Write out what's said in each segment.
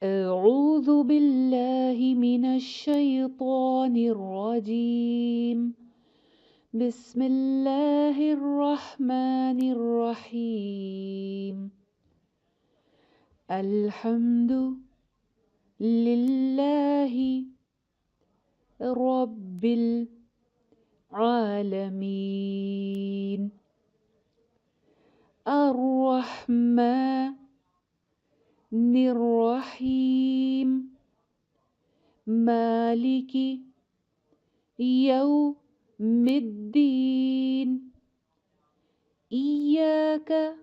أعوذ بالله من الشيطان الرجيم. بسم الله الرحمن الرحيم. الحمد لله رب العالمين. الرحمن الرحيم. مالك يوم الدين. إياك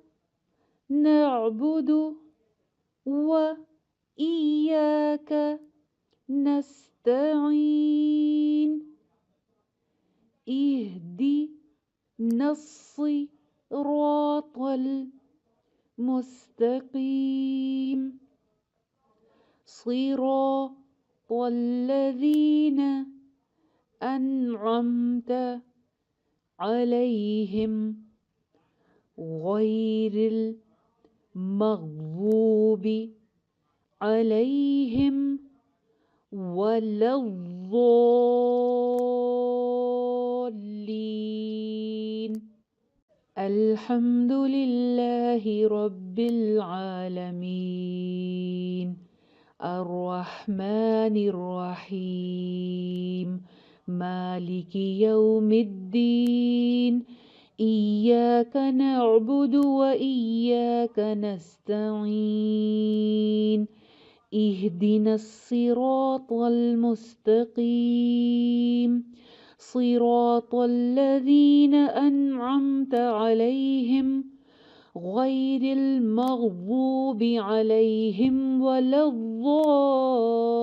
نعبد وإياك نستعين. اهدنا الصراط المستقيم. صراط الذين أنعمت عليهم غير المغضوب عليهم ولا الضالين. الحمد لله رب العالمين. الرحمن الرحيم. مالك يوم الدين. إياك نعبد وإياك نستعين. اهدنا الصراط المستقيم. صراط الذين أنعمت عليهم غير المغضوب عليهم ولا الضالين.